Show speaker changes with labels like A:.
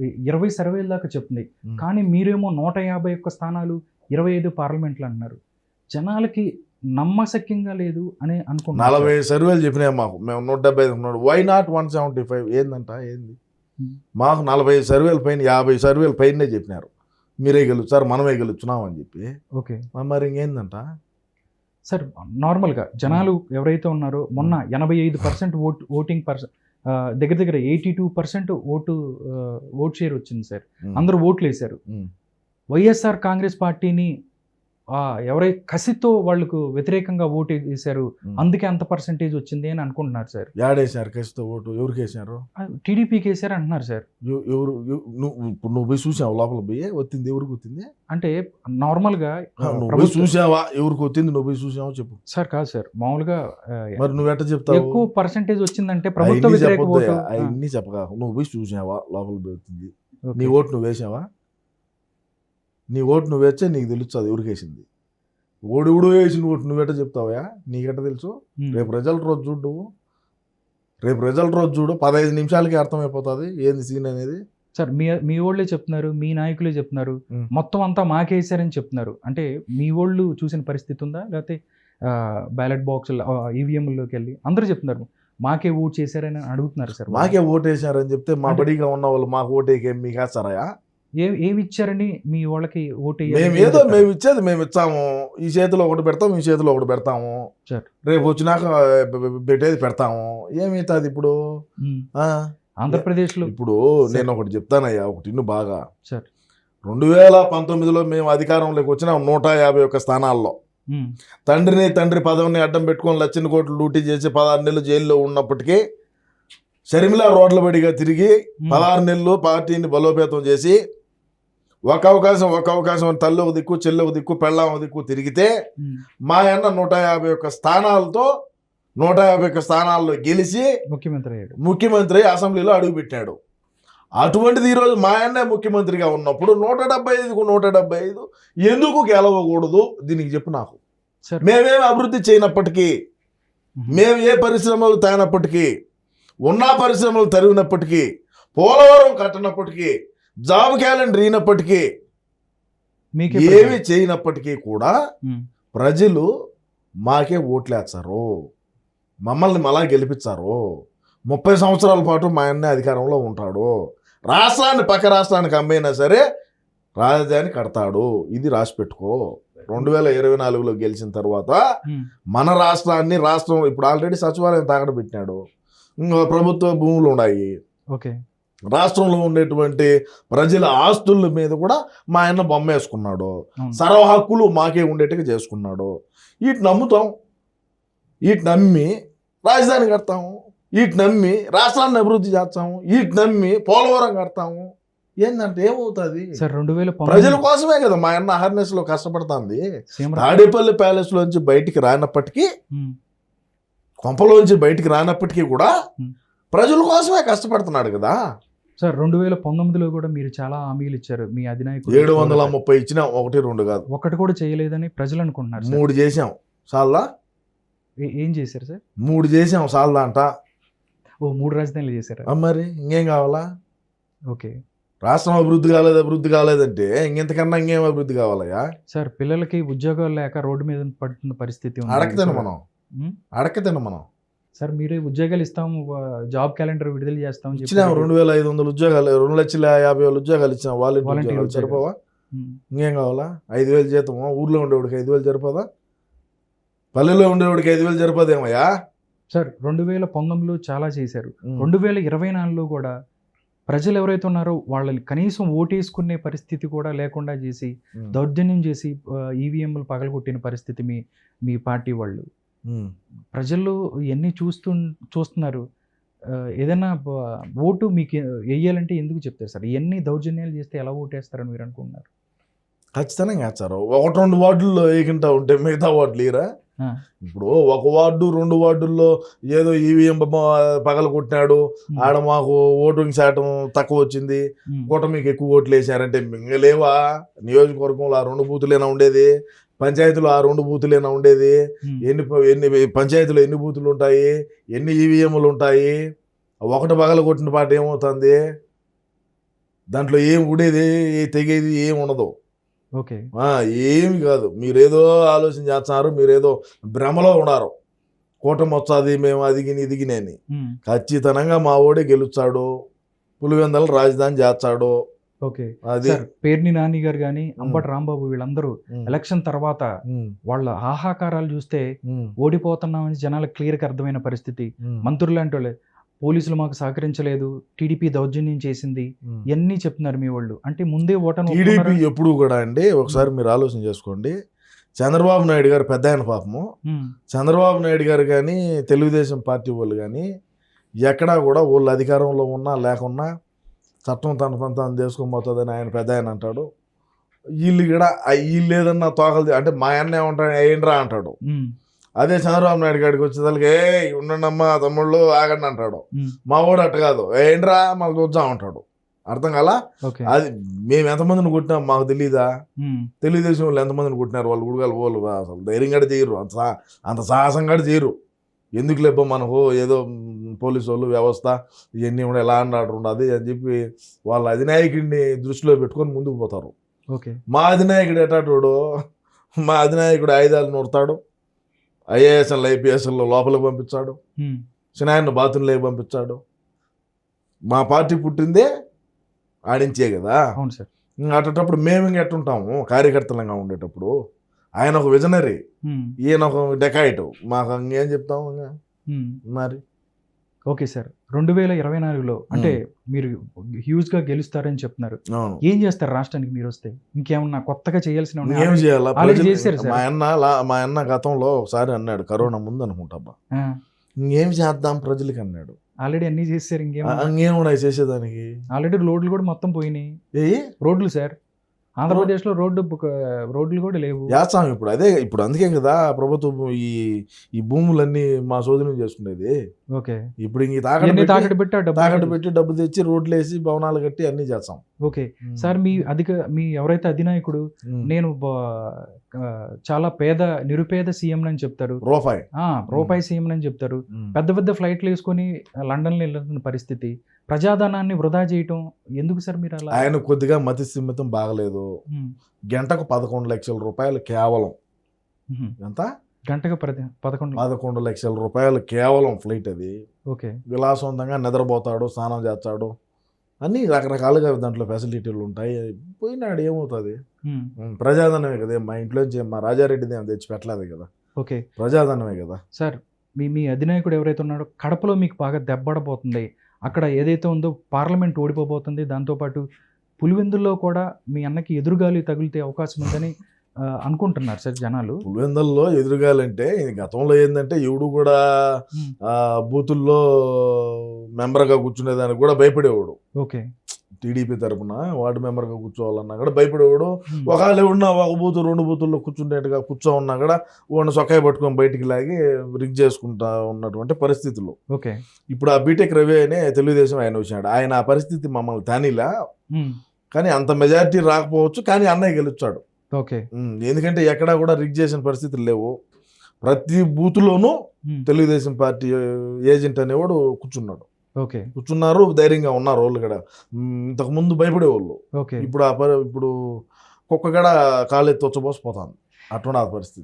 A: 20 సర్వేల దాకా చెప్తుంది. కానీ మీరేమో 151 స్థానాలు 25 పార్లమెంట్లు అంటున్నారు. జనాలకి నమ్మశక్యంగా లేదు అని అనుకుంటున్నారు.
B: 40 సర్వేలు చెప్పినాయి మాకు, మేము 175 ఉన్నాడు. వై నాట్ 175 ఏందంట ఏంది? మాకు 40 సర్వేల పైన 50 సర్వేల పైనే చెప్పినారు మీరే గెలుస్తారు మనమే గెలుచున్నాం అని చెప్పి.
A: ఓకే,
B: మరి ఇంకేందంట
A: సార్? నార్మల్గా జనాలు ఎవరైతే ఉన్నారో మొన్న 85% ఓటింగ్ దగ్గర దగ్గర 82% ఓట్ షేర్ వచ్చింది సార్. అందరూ ఓట్లు వేశారు. వైఎస్ఆర్ కాంగ్రెస్ పార్టీని ఎవరైతే కసితో వాళ్ళకు వ్యతిరేకంగా ఓటు వేశారు, అందుకే అంత పర్సెంటేజ్ వచ్చింది అని అనుకుంటున్నారు సార్.
B: యాడేశారు కసితో ఓటు? ఎవరికి వేసారు?
A: టీడీపీకి వేసారు అంటున్నారు సార్.
B: ఎవరు? నువ్వు పోయి చూసావు లోపల పోయి వచ్చింది ఎవరికి వచ్చింది
A: అంటే నార్మల్గా
B: నువ్వు చూసావా? ఎవరికి వచ్చింది నువ్వు పోయి చూసావా చెప్పు
A: సార్. కాదు సార్, మామూలుగా
B: మరి నువ్వు ఎట్ట చెప్తావు
A: ఎక్కువ పర్సెంటేజ్ వచ్చిందంటే ప్రభుత్వ వ్యతిరేక ఓటు
B: అవన్నీ చెప్పగా. నువ్వు పోయి చూసావా లోపల పోయి వచ్చింది? నీ ఓటు నువ్వు వేసావా? నీ ఓటు నువ్వు వేస్తే నీకు తెలుస్తుంది ఎవరికి వేసింది. ఓడివుడు వేసిన ఓటు నువ్వెట్ట చెప్తావా? నీకెట్ట తెలుసు? రేపు రిజల్ట్ రోజు చూడు నువ్వు. రేపు రిజల్ట్ రోజు చూడు, 15 నిమిషాలకి అర్థమైపోతుంది ఏంది సీన్ అనేది.
A: సార్ మీ వాళ్ళే చెప్తున్నారు, మీ నాయకులే చెప్తున్నారు, మొత్తం అంతా మాకేసారని చెప్తున్నారు. అంటే మీ వాళ్ళు చూసిన పరిస్థితి ఉందా? లేకపోతే బ్యాలెట్ బాక్స్ ఈవీఎంలోకి వెళ్ళి అందరూ చెప్తున్నారు మాకే ఓటు చేశారని అడుగుతున్నారు సార్.
B: మాకే ఓటు వేసారని చెప్తే మా బడిగా ఉన్న వాళ్ళు మాకు ఓటేకే మీకు వేస్తారా?
A: ఏమి ఇచ్చారని మీ వాళ్ళకి ఓటు?
B: మేము ఇచ్చేది మేము ఇచ్చాము. ఈ చేతిలో ఒకటి పెడతాము, ఈ చేతిలో ఒకటి పెడతాము, రేపు వచ్చినాక పెట్టేది పెడతాము. ఏమవుతుంది ఇప్పుడు
A: ఆంధ్రప్రదేశ్లో?
B: ఇప్పుడు నేను ఒకటి చెప్తానయ్యా, ఒకటి ఇన్ను బాగా. 2019లో మేము అధికారంలోకి వచ్చిన 151 స్థానాల్లో తండ్రి పదవిని అడ్డం పెట్టుకొని లక్షల కోట్లు లూటీ చేసి 16 నెలలు జైల్లో ఉన్నప్పటికీ షర్మిల రోడ్ల బడిగా తిరిగి 16 నెలలు పార్టీని బలోపేతం చేసి ఒక అవకాశం తల్లి ఒక దిక్కు, చెల్లి ఒక దిక్కు, పెళ్ళాం ఒక దిక్కు తిరిగితే మా అన్న 151 స్థానాలతో 151 స్థానాల్లో గెలిచి ముఖ్యమంత్రి అసెంబ్లీలో అడుగుపెట్టాడు. అటువంటిది ఈరోజు మా అన్న ముఖ్యమంత్రిగా ఉన్నప్పుడు 175కు 175 ఎందుకు గెలవకూడదు? దీనికి చెప్పు నాకు. మేమేమి అభివృద్ధి చేయనప్పటికీ, మేము ఏ పరిశ్రమలు తేనప్పటికీ, ఉన్న పరిశ్రమలు తరిగినప్పటికీ, పోలవరం కట్టినప్పటికీ, జాబ్ క్యాలెండర్ అయినప్పటికీ, ఏమి చేయనప్పటికీ కూడా ప్రజలు మాకే ఓట్లేస్తారు, మమ్మల్ని మళ్ళా గెలిపించారు. 30 సంవత్సరాల పాటు మా అన్న అధికారంలో ఉంటాడు. రాష్ట్రాన్ని పక్క రాష్ట్రానికి అమ్మైనా సరే రాజధాని కడతాడు. ఇది రాసి పెట్టుకో. 2024లో గెలిచిన తర్వాత మన రాష్ట్రం ఇప్పుడు ఆల్రెడీ సచివాలయం తాకడ పెట్టినాడు. ప్రభుత్వ భూములు ఉన్నాయి.
A: ఓకే,
B: రాష్ట్రంలో ఉండేటువంటి ప్రజల ఆస్తుల మీద కూడా మా ఆయన బొమ్మ వేసుకున్నాడు. సర్వ హక్కులు మాకే ఉండేట్టుగా చేసుకున్నాడు. వీటిని నమ్ముతాం, వీటిని నమ్మి రాజధాని కడతాము, వీటిని నమ్మి రాష్ట్రాన్ని అభివృద్ధి చేస్తాము, వీటిని నమ్మి పోలవరం కడతాము. ఏంటంటే ఏమవుతుంది? ప్రజల కోసమే కదా మా అన్న అహర్నెస్ లో కష్టపడుతుంది. తాడేపల్లి ప్యాలెస్ లోంచి బయటికి రానప్పటికీ, కొంపలోంచి బయటికి రానప్పటికీ కూడా ప్రజల కోసమే కష్టపడుతున్నాడు కదా
A: సార్. 2019లో కూడా మీరు చాలా హామీలు ఇచ్చారు. మీ అధినాయకుడు
B: 730 ఇచ్చినా, 1-2 కాదు,
A: ఒకటి కూడా చేయలేదని ప్రజలు అనుకుంటున్నారు.
B: 3 చేసాం సాల్దా?
A: ఏం చేశారు సార్?
B: 3 చేసాం సాల్దా అంట.
A: 3 రాజధానులు చేశారు.
B: మరి ఇంకేం కావాలా?
A: ఓకే,
B: రాష్ట్రం అభివృద్ధి కాలేదంటే ఇంకెంతకన్నా ఇంకేం అభివృద్ధి కావాలయ్యా?
A: సార్, పిల్లలకి ఉద్యోగాలు లేక రోడ్డు మీద పడుతున్న పరిస్థితి
B: అడక్కతేను మనం
A: సార్. మీరే ఉద్యోగాలు ఇస్తాము, జాబ్ క్యాలెండర్ విడుదల చేస్తాం
B: ఇచ్చినాం. 2,500 ఉద్యోగాలు, 2,50,000 ఉద్యోగాలు ఇచ్చినాం. వాలంటీర్లు సరిపోవా? ఇంకేం కావాలా? 5,000 జీతమా? ఊర్లో ఉండేవాడికి 5,000 సరిపోదా? పల్లెల్లో ఉండేవాడికి 5,000 సరిపోదేమయ్యా?
A: సార్, 2019లో చాలా చేశారు. 2024లో కూడా ప్రజలు ఎవరైతే ఉన్నారో వాళ్ళని కనీసం ఓటేసుకునే పరిస్థితి కూడా లేకుండా చేసి, దౌర్జన్యం చేసి ఈవీఎంలు పగలగొట్టిన పరిస్థితి మీ పార్టీ వాళ్ళు. ప్రజలు ఇవన్నీ చూస్తున్నారు. ఏదైనా ఓటు మీకు వేయాలంటే ఎందుకు చెప్తారు సార్? ఇవన్నీ దౌర్జన్యాలు చేస్తే ఎలా ఓటేస్తారని మీరు అనుకుంటున్నారు?
B: ఖచ్చితంగా వేస్తారు. 1-2 వార్డుల్లో వేయకుండా ఉంటే మిగతా వార్డులు ఇరా. ఇప్పుడు 1 వార్డు 2 వార్డుల్లో ఏదో ఈవీఎం పగల కొట్టినాడు, ఆడ మాకు ఓటింగ్ శాతం తక్కువ వచ్చింది, కూటమికి ఎక్కువ ఓట్లు వేసారంటే మింగలేవా? నియోజకవర్గంలో ఆ 2 బూతులేనా ఉండేది? పంచాయతీలో ఆ 2 బూతులేనా ఉండేది? ఎన్ని పంచాయతీలో ఎన్ని బూతులు ఉంటాయి? ఎన్ని ఈవీఎంలు ఉంటాయి? ఒకటి పగల కొట్టిన పాట ఏమవుతుంది? దాంట్లో ఏం ఉడేది తెగేది ఏం ఉండదు.
A: ఓకే.
B: ఏమి కాదు. మీరేదో ఆలోచన చేస్తున్నారు, మీరేదో భ్రమలో ఉన్నారు. కూటమి వచ్చాది, మేము అదిగిని ఇదిగిని అని. ఖచ్చితంగా మా ఓడే గెలుస్తాడు, పులివెందల రాజధాని చేస్తాడు.
A: ఓకే.
B: అది
A: సార్ పేర్ని నాని గారు కానీ అంబటి రాంబాబు వీళ్ళందరూ ఎలక్షన్ తర్వాత వాళ్ళ ఆహాకారాలు చూస్తే ఓడిపోతున్నామని జనాలకు క్లియర్గా అర్థమైన పరిస్థితి. మంత్రులు లాంటి వాళ్ళే పోలీసులు మాకు సహకరించలేదు, టీడీపీ దౌర్జన్యం చేసింది, ఇవన్నీ చెప్తున్నారు మీ వాళ్ళు. అంటే ముందే ఓటమి
B: టీడీపీ ఎప్పుడు కూడా అండి, ఒకసారి మీరు ఆలోచన చేసుకోండి. చంద్రబాబు నాయుడు గారు పెద్ద ఆయన పాపము. చంద్రబాబు నాయుడు గారు కానీ తెలుగుదేశం పార్టీ వాళ్ళు కానీ ఎక్కడా కూడా వాళ్ళు అధికారంలో ఉన్నా లేకున్నా చట్టం తన పని తాను చేసుకొని పోతుందని ఆయన పెద్ద ఆయన అంటాడు. వీళ్ళు కూడా వీళ్ళు ఏదన్నా తోకలు అంటే మా అన్న ఏమంటాడు, ఏంట్రా అంటాడు. అదే చంద్రబాబు నాయుడు గారికి వచ్చేదానికి ఉండండమ్మా తమ్ముళ్ళు ఆగండి అంటాడు. మా వాడు అట్ట కాదు, ఏంట్రా మాకు చూద్దాం అంటాడు. అర్థం కాలా? అది మేము ఎంతమందిని కొట్టినాం మాకు తెలీదా? తెలుగుదేశం వాళ్ళు ఎంతమందిని కొట్టినారు, వాళ్ళు గుడిగాలు వాళ్ళు అసలు ధైర్యం కూడా చేయరు, అంత సాహసం కూడా చేయరు. ఎందుకు లేబ్బో మనకు ఏదో పోలీసు వాళ్ళు వ్యవస్థ ఇవన్నీ కూడా ఎలా ఆర్డర్ ఉండదు అని చెప్పి వాళ్ళ అధినాయకుడిని దృష్టిలో పెట్టుకొని ముందుకు పోతారు. మా అధినాయకుడు ఎటాటోడు, మా అధినాయకుడు ఆయుధాలు నూరుతాడు, ఐఏఎస్ఎల్ ఐపీఎస్ఎల్లో లోపలికి పంపించాడు, చిన్నాయన్ను బాత్రూంలోకి పంపించాడు. మా పార్టీ పుట్టిందే ఆడించే కదా.
A: అవును సార్.
B: అటప్పుడు మేము ఇంక ఎట్టుంటాము కార్యకర్తలంగా ఉండేటప్పుడు. ఆయన ఒక విజనరీ, ఈయన ఒక డెకాయిట్, మాకు ఇంకేం చెప్తాము మరి.
A: ఓకే సార్, 2024లో అంటే మీరు హ్యూజ్ గా గెలుస్తారని చెప్తున్నారు. ఏం చేస్తారు రాష్ట్రానికి మీరు వస్తే? ఇంకేమన్నా కొత్తగా చేయాల్సిన
B: ఏం
A: చేయాలి?
B: మా అన్న గతంలో ఒకసారి అన్నాడు, కరోనా ముందు అనుకుంటా, ఇంకేం చేద్దాం ప్రజలకి అన్నాడు.
A: ఆల్రెడీ అన్ని చేశారు,
B: ఇంకేం కూడా చేసేదానికి.
A: ఆల్రెడీ రోడ్లు కూడా మొత్తం పోయినాయి. రోడ్లు సార్, ఆంధ్రప్రదేశ్లో రోడ్లు కూడా లేవు.
B: చేస్తాం ఇప్పుడు. అదే ఇప్పుడు అందుకే కదా ప్రభుత్వం ఈ భూములన్నీ మా శోధనం చేసుకునేది.
A: ఓకే.
B: ఇప్పుడు ఇంక
A: తాకట్టు
B: పెట్టి డబ్బు తెచ్చి రోడ్లు వేసి భవనాలు కట్టి అన్ని చేస్తాం.
A: ఓకే సార్, మీ ఎవరైతే అధినాయకుడు నేను చాలా నిరుపేద సీఎం అని చెప్తారు, రూపాయి సీఎం అని చెప్తారు, పెద్ద పెద్ద ఫ్లైట్లు వేసుకొని లండన్లో వెళ్ళిన పరిస్థితి, ప్రజాధనాన్ని వృధా చేయటం ఎందుకు సార్ మీరు అలా?
B: ఆయన కొద్దిగా మతి స్థిమితం బాగలేదు. గంటకు 11 లక్షల రూపాయలు కేవలం. ఎంత?
A: గంటకు 11
B: లక్షల రూపాయలు కేవలం ఫ్లైట్ అది.
A: ఓకే.
B: విలాసవంతంగా నిద్రపోతాడు, స్నానం చేస్తాడు, అన్ని రకరకాలుగా దాంట్లో ఫెసిలిటీలు ఉంటాయి. పోయినాడు ఏమవుతుంది? ప్రజాధనమే కదా. మా ఇంట్లోంచి మా రాజారెడ్డిది ఏం తెచ్చి పెట్టలేదు కదా.
A: ఓకే,
B: ప్రజాధనమే కదా.
A: సార్ మీ అధినాయకుడు ఎవరైతే ఉన్నాడో కడపలో మీకు బాగా దెబ్బడబోతుంది. అక్కడ ఏదైతే ఉందో పార్లమెంట్ ఓడిపోబోతుంది. దాంతోపాటు పులివెందుల్లో కూడా మీ అన్నకి ఎదురుగాలి తగిలితే అవకాశం ఉందని అనుకుంటున్నారు సార్ జనాలు.
B: పులివెందుల్లో ఎదురుగాలంటే గతంలో ఏంటంటే ఎవడు కూడా బూతుల్లో మెంబర్గా కూర్చునేదానికి కూడా భయపడేవాడు.
A: ఓకే.
B: టీడీపీ తరఫున వార్డు మెంబర్గా కూర్చోవాలన్నా కూడా భయపడేవాడు. ఒకవేళ ఎవడన్నా ఒక బూతు 2 బూతుల్లో కూర్చుండేట్టుగా ఉన్నా కూడా వాడిని సొక్కాయి పట్టుకొని బయటికి లాగి రిగ్ చేసుకుంటా ఉన్నటువంటి పరిస్థితులు.
A: ఓకే.
B: ఇప్పుడు ఆ బీటెక్ రవి అనే తెలుగుదేశం ఆయన వచ్చినాడు. ఆయన ఆ పరిస్థితి మమ్మల్ని తానిలా, కానీ అంత మెజారిటీ రాకపోవచ్చు, కానీ అన్నయ్య గెలుచాడు.
A: ఓకే.
B: ఎందుకంటే ఎక్కడా కూడా రిగ్ చేసిన పరిస్థితులు లేవు. ప్రతి బూత్లోనూ తెలుగుదేశం పార్టీ ఏజెంట్ అనేవాడు కూర్చున్నాడు.
A: ఓకే.
B: కూర్చున్నారు, ధైర్యంగా ఉన్నారు. వాళ్ళు కూడా ఇంతకు ముందు భయపడేవాళ్ళు.
A: ఓకే.
B: ఇప్పుడు కుక్క కూడా కాళ్ళు ఎత్తి వచ్చబోసిపోతాను. అటువంటి పరిస్థితి.